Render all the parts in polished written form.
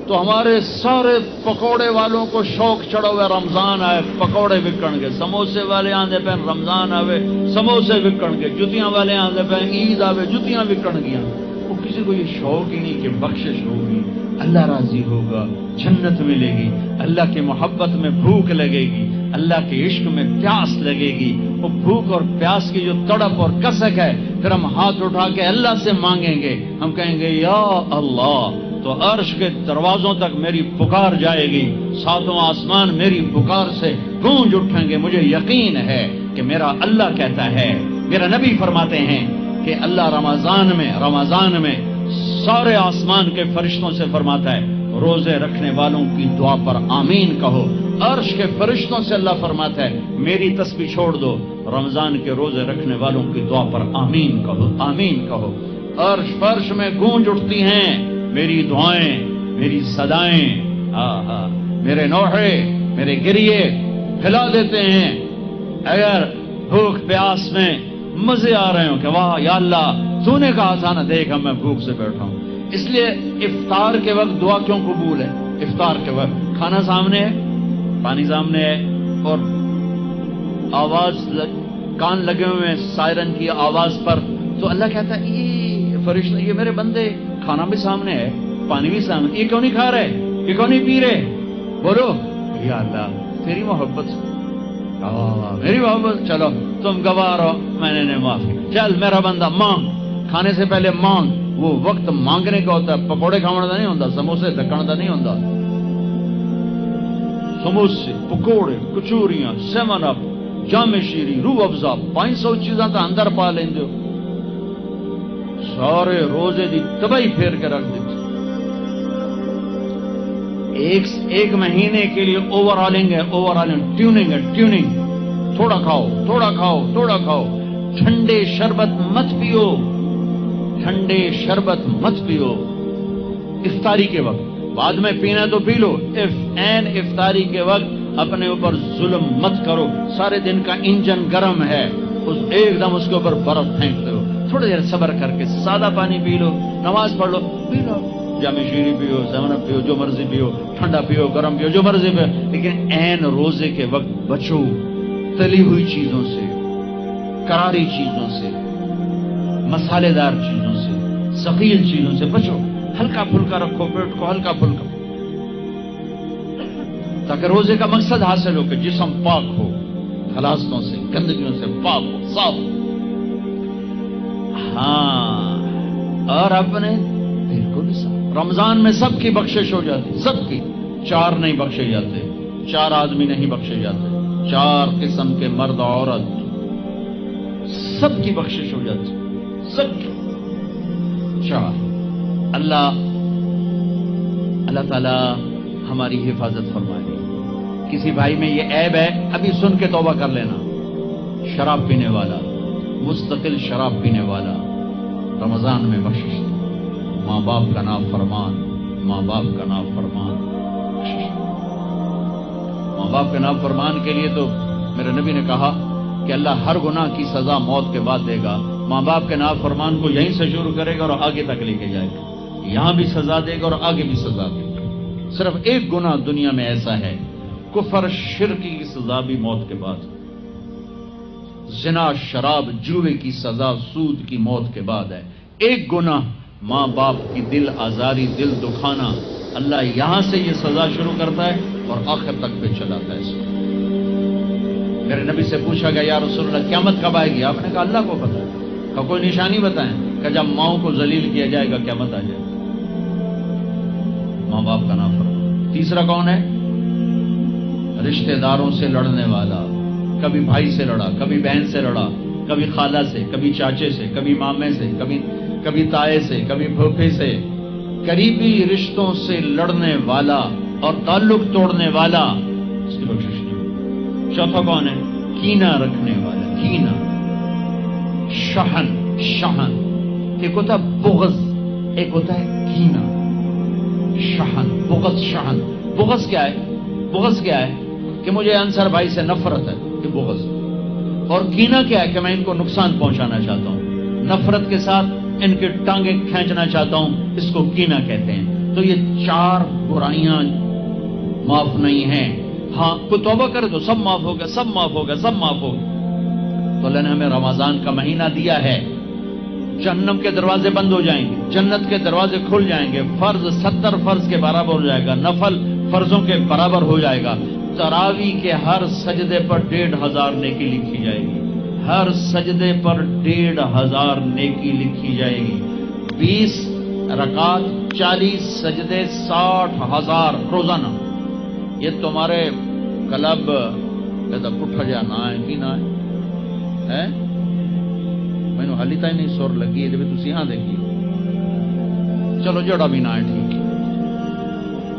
تو ہمارے سارے پکوڑے والوں کو شوق چڑھا ہوا رمضان آئے پکوڑے وکن گے، سموسے والے آندے پہ رمضان آوے سموسے وکن گے، جتیاں والے آندے پہ عید آوے جتیاں وکن گیا۔ وہ کسی کو یہ شوق ہی نہیں کہ بخشش ہوگی، اللہ راضی ہوگا، جنت ملے گی، اللہ کی محبت میں بھوک لگے گی، اللہ کے عشق میں پیاس لگے گی۔ وہ بھوک اور پیاس کی جو تڑپ اور کسک ہے، پھر ہم ہاتھ اٹھا کے اللہ سے مانگیں گے، ہم کہیں گے یا اللہ، تو عرش کے دروازوں تک میری پکار جائے گی، ساتوں آسمان میری پکار سے گونج اٹھیں گے۔ مجھے یقین ہے کہ میرا اللہ کہتا ہے، میرا نبی فرماتے ہیں کہ اللہ رمضان میں سارے آسمان کے فرشتوں سے فرماتا ہے روزے رکھنے والوں کی دعا پر آمین کہو۔ عرش کے فرشتوں سے اللہ فرماتا ہے میری تسبیح چھوڑ دو، رمضان کے روزے رکھنے والوں کی دعا پر آمین کہو، آمین کہو۔ عرش فرش میں گونج اٹھتی ہیں میری دعائیں، میری صدائیں، میرے نوحے، میرے گریے کھلا دیتے ہیں۔ اگر بھوک پیاس میں مزے آ رہے ہوں کہ واہ یا اللہ تو نے کہا تھا نا، دیکھ میں بھوک سے بیٹھا ہوں۔ اس لیے افطار کے وقت دعا کیوں قبول ہے؟ افطار کے وقت کھانا سامنے ہے، پانی سامنے ہے، اور آواز کان لگے ہوئے ہیں سائرن کی آواز پر، تو اللہ کہتا ہے یہ فرشتے، یہ میرے بندے، کھانا بھی سامنے ہے، پانی بھی سامنے، یہ کیوں نہیں کھا رہے، یہ کیوں نہیں پی رہے؟ بولو یا اللہ تیری محبت، میری محبت، چلو تم گوار ہو، میں نے معافی، چل میرا بندہ مانگ، کھانے سے پہلے مانگ۔ وہ وقت مانگنے کا ہوتا ہے، پکوڑے کھانا نہیں ہوتا، سموسے دکھانا نہیں ہوتا۔ سموسے، پکوڑے، کچوریاں، سیون اپ، جام شیری، روح افزا، 500 چیزاں تو اندر پا لیں دو، سارے روزے دی تباہی پھیر کے رکھ دیتے۔ ایک مہینے کے لیے اوور آلنگ ہے، ٹیوننگ ہے، ٹیوننگ، تھوڑا کھاؤ، تھوڑا کھاؤ، تھوڑا کھاؤ، ٹھنڈے شربت مت پیو، ٹھنڈے شربت مت پیو افطاری کے وقت، بعد میں پینا تو پی لو، افطاری کے وقت اپنے اوپر ظلم مت کرو۔ سارے دن کا انجن گرم ہے، ایک دم اس کے اوپر برف پھینک دو، تھوڑی دیر صبر کر کے سادہ پانی پی لو، نماز پڑھ لو، پی لو، جامع شیری پیو، سیون اپ پیو، جو مرضی پیو، ٹھنڈا پیو، گرم پیو، جو مرضی پیو، لیکن عین روزے کے وقت بچو تلی ہوئی چیزوں سے، کراری چیزوں سے، مسالے دار چیزوں سے، ثقیل چیزوں سے بچو، ہلکا پھلکا رکھو پیٹ کو، ہلکا پھلکا، تاکہ روزے کا مقصد حاصل ہو کہ جسم پاک ہو، خلاصتوں سے، گندگیوں سے پاک ہو، صاف ہو۔ ہاں، اور اپنے دل کو بھی صاف۔ رمضان میں سب کی بخشش ہو جاتی، سب کی، 4 نہیں بخشے جاتے، 4 آدمی نہیں بخشے جاتے، 4 قسم کے مرد عورت، سب کی بخشش ہو جاتی، سب کی۔ 4 اللہ تعالی ہماری حفاظت فرمائے۔ کسی بھائی میں یہ عیب ہے، ابھی سن کے توبہ کر لینا، شراب پینے والا، مستقل شراب پینے والا، رمضان میں بخشش، ماں باپ کا نام فرمان، ماں باپ کا نام فرمان، ماں باپ کے نام فرمان کے لیے تو میرے نبی نے کہا کہ اللہ ہر گناہ کی سزا موت کے بعد دے گا۔ ماں باپ کے نام فرمان کو یہیں سے شروع کرے گا اور آگے تک لے کے جائے گا، یہاں بھی سزا دے گا اور آگے بھی سزا دے گا۔ صرف ایک گناہ دنیا میں ایسا ہے، کفر شرک کی سزا بھی موت کے بعد، زنا، شراب، جوے کی سزا، سود کی موت کے بعد ہے۔ ایک گناہ ماں باپ کی دل آزاری، دل دکھانا، اللہ یہاں سے یہ سزا شروع کرتا ہے اور آخر تک پہ چلاتا ہے اس کو۔ میرے نبی سے پوچھا گیا یا رسول اللہ قیامت کب آئے گی؟ آپ نے کہا اللہ کو پتہ ہے۔ کہ کوئی نشانی بتائیں؟ کہ جب ماؤں کو ذلیل کیا جائے گا قیامت آ جائے گا۔ ماں باپ کا نام فرمان۔ تیسرا کون ہے؟ رشتہ داروں سے لڑنے والا، کبھی بھائی سے لڑا، کبھی بہن سے لڑا، کبھی خالہ سے، کبھی چاچے سے، کبھی مامے سے، کبھی تائے سے، کبھی پھوپھے سے، قریبی رشتوں سے لڑنے والا اور تعلق توڑنے والا، اس کی بخشش نہیں۔ چوتھا کون ہے؟ کینہ رکھنے والا، کینہ، شحن، ایک ہوتا ہے بغض، ایک ہوتا ہے کینہ، شحن، بغض، شحن۔ بغض کیا ہے؟ بغض کیا ہے؟ کہ مجھے انصر بھائی سے نفرت ہے، یہ بغض۔ اور کینہ کیا ہے؟ کہ میں ان کو نقصان پہنچانا چاہتا ہوں، نفرت کے ساتھ ان کی ٹانگیں کھینچنا چاہتا ہوں، اس کو کینہ کہتے ہیں۔ تو یہ 4 برائیاں معاف نہیں ہیں. ہاں کوئی توبہ کرے تو سب معاف ہو گیا، سب معاف ہو گیا، سب معاف ہو گیا. تو اللہ نے ہمیں رمضان کا مہینہ دیا ہے. جہنم کے دروازے بند ہو جائیں گے، جنت کے دروازے کھل جائیں گے. فرض 70 فرض کے برابر ہو جائے گا، نفل فرضوں کے برابر ہو جائے گا. تراویح کے ہر سجدے پر 1500 نیکی لکھی جائے گی. ہر سجدے پر 1500 نیکی لکھی جائے گی. 20 رکعت 40 سجدے 60,000 روزانہ. یہ تمہارے کلب کہتا پٹھا جا نہ ہے کہ نہ ہے مینو ہالی تھی نہیں سر لگی ہے جب تھی ہاں دیکھیے. چلو جڑا بھی نہ ہے ٹھیک ہے.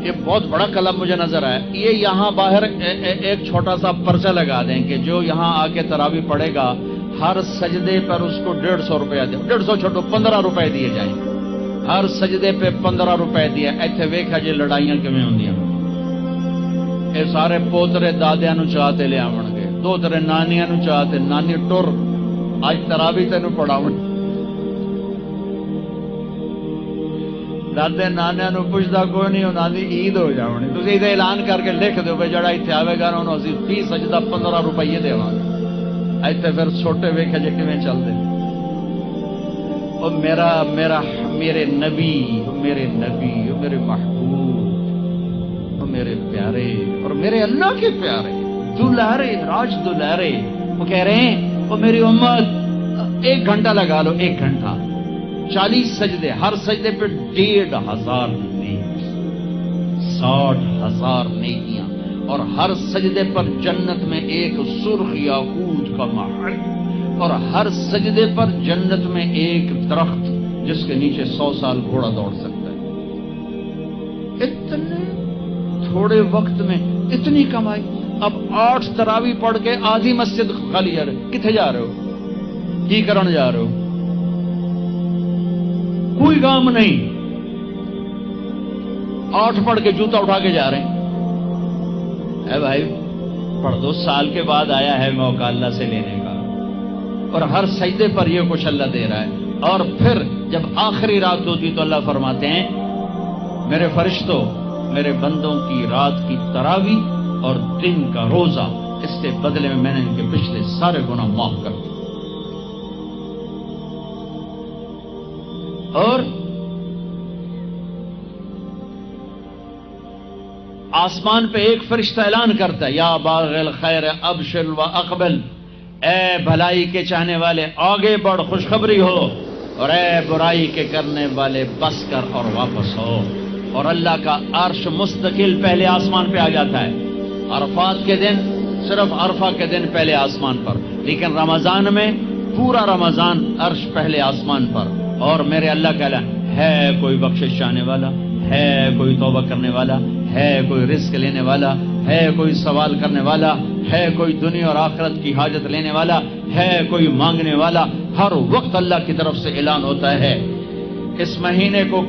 یہ بہت بڑا کلب مجھے نظر آیا. یہ یہاں باہر ایک چھوٹا سا پرچہ لگا دیں کہ جو یہاں آ کے تراویح پڑھے گا ہر سجدے پر اس کو 150 روپیہ دے. 150 چھوٹو 15 روپے دیے جائیں. ہر سجدے پہ 15 روپے دیے. ایتھے ویکھا جی لڑائیاں کیویں ہوندیاں. یہ سارے پوترے دادیاں نو چاہتے لے آون گے، دوترے نانیاں نو چاہتے نانی ٹر اج تراویح تینوں پڑھاون. دادے نانیا نو پوچھتا کوئی نہیں، انہوں نے عید ہو جانی. تھی یہ اعلان کر کے لکھ دو بھائی جڑا اتنے آئے گا انہوں نے فی سجدہ 15 روپیے دے گا. اتنے پھر چھوٹے ویکھے جی کیویں چلتے. میرے نبی، میرے محبوب، میرے پیارے اور میرے اللہ کے پیارے دلہرے راج دلہرے وہ کہہ رہے ہیں وہ میری امت 1 گھنٹہ لگا لو. 1 گھنٹہ 40 سجدے، ہر سجدے پہ 1500 نیکی، 60,000 نیکیاں. اور ہر سجدے پر جنت میں ایک سرخ یاقوت کا محل، اور ہر سجدے پر جنت میں ایک درخت جس کے نیچے 100 سال گھوڑا دوڑ سکتا ہے. اتنے تھوڑے وقت میں اتنی کمائی. اب 8 تراویح پڑھ کے آدھی مسجد خالی جا رہے. کتنے جا رہے ہو؟ کی کرن جا رہے ہو؟ کوئی کام نہیں. 8 پڑھ کے جوتا اٹھا کے جا رہے ہیں. اے بھائی پڑھ دو. سال کے بعد آیا ہے موقع اللہ سے لینے کا، اور ہر سجدے پر یہ کچھ اللہ دے رہا ہے. اور پھر جب آخری رات ہوتی تو اللہ فرماتے ہیں میرے فرشتوں، میرے بندوں کی رات کی تراویح اور دن کا روزہ، اس کے بدلے میں نے ان کے پچھلے سارے گناہ معاف کر دیے. اور آسمان پہ ایک فرشتہ اعلان کرتا ہے یا باغ الخیر ابشر و اقبل، اے بھلائی کے چاہنے والے آگے بڑھ خوشخبری ہو، اور اے برائی کے کرنے والے بس کر اور واپس ہو. اور اللہ کا عرش مستقل پہلے آسمان پہ آ جاتا ہے. عرفات کے دن صرف عرفہ کے دن پہلے آسمان پر، لیکن رمضان میں پورا رمضان عرش پہلے آسمان پر. اور میرے اللہ کا اعلان ہے کوئی بخشش چاہنے والا، ہے کوئی توبہ کرنے والا، ہے کوئی رزق لینے والا، ہے کوئی سوال کرنے والا، ہے کوئی دنیا اور آخرت کی حاجت لینے والا، ہے کوئی مانگنے والا. ہر وقت اللہ کی طرف سے اعلان ہوتا ہے اس مہینے کو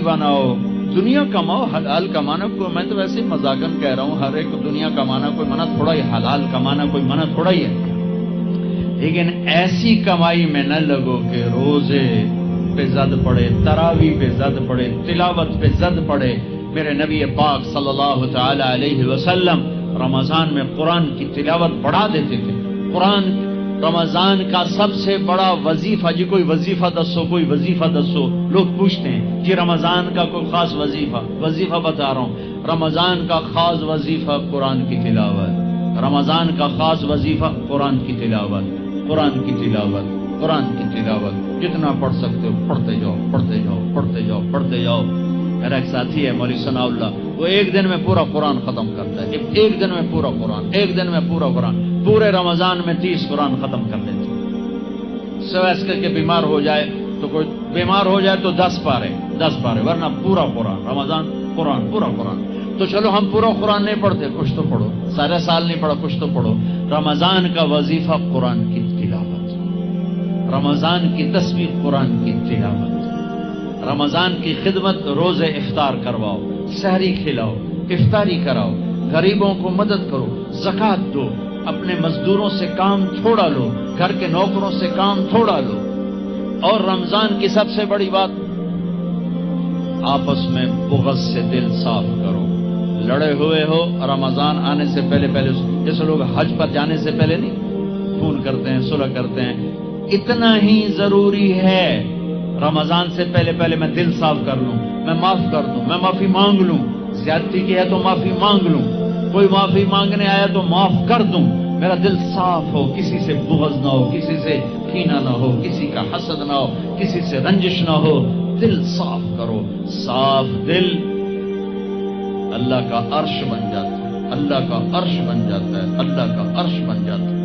بناؤ، دنیا کماؤ، حلال کمانا. کو میں تو ویسے مذاقن کہہ رہا ہوں، ہر ایک دنیا کمانا کوئی منع تھوڑا ہی، حلال کمانا کوئی منع تھوڑا ہی ہے. لیکن ایسی کمائی میں نہ لگو کہ روزے پہ زد پڑے، تراویح پہ زد پڑے، تلاوت پہ زد پڑے. میرے نبی پاک صلی اللہ تعالی علیہ وسلم رمضان میں قرآن کی تلاوت بڑھا دیتے تھے. قرآن رمضان کا سب سے بڑا وظیفہ، جی کوئی وظیفہ دسو، کوئی وظیفہ دسو. لوگ پوچھتے ہیں جی رمضان کا کوئی خاص وظیفہ بتا رہا ہوں. رمضان کا خاص وظیفہ قرآن کی تلاوت. رمضان کا خاص وظیفہ قرآن کی تلاوت، قرآن کی تلاوت، قرآن کی تلاوت. جتنا پڑھ سکتے ہو پڑھتے جاؤ، پڑھتے جاؤ، پڑھتے جاؤ، پڑھتے جاؤ. میرا ایک ساتھی ہے مولوی ثناء اللہ، وہ ایک دن میں پورا قرآن ختم کرتا ہے. ایک دن میں پورا قرآن، ایک دن میں پورا قرآن. پورے رمضان میں 30 قرآن ختم کر دیتے. سوائے اس کے بیمار ہو جائے تو کوئی بیمار ہو جائے تو 10 پارے، ورنہ پورا قرآن رمضان، قرآن پورا قرآن. تو چلو ہم پورا قرآن نہیں پڑھتے، کچھ تو پڑھو. سارے سال نہیں پڑھا، کچھ تو پڑھو. رمضان کا وظیفہ قرآن کی تلاوت، رمضان کی تسبیح قرآن کی تلاوت. رمضان کی خدمت، روزے افطار کرواؤ، سحری کھلاؤ، افطاری کراؤ، غریبوں کو مدد کرو، زکوٰۃ دو، اپنے مزدوروں سے کام تھوڑا لو، گھر کے نوکروں سے کام تھوڑا لو. اور رمضان کی سب سے بڑی بات، آپس میں بغض سے دل صاف کرو. لڑے ہوئے ہو رمضان آنے سے پہلے جیسے لوگ حج پر جانے سے پہلے نہیں فون کرتے ہیں، صلح کرتے ہیں، اتنا ہی ضروری ہے رمضان سے پہلے میں دل صاف کر لوں، میں معاف کر دوں، میں معافی مانگ لوں. زیادتی کی ہے تو معافی مانگ لوں، کوئی معافی مانگنے آیا تو معاف کر دوں. میرا دل صاف ہو، کسی سے بغض نہ ہو، کسی سے کینہ نہ ہو، کسی کا حسد نہ ہو، کسی سے رنجش نہ ہو. دل صاف کرو. صاف دل اللہ کا عرش بن جاتا ہے، اللہ کا عرش بن جاتا ہے، اللہ کا عرش بن جاتا ہے.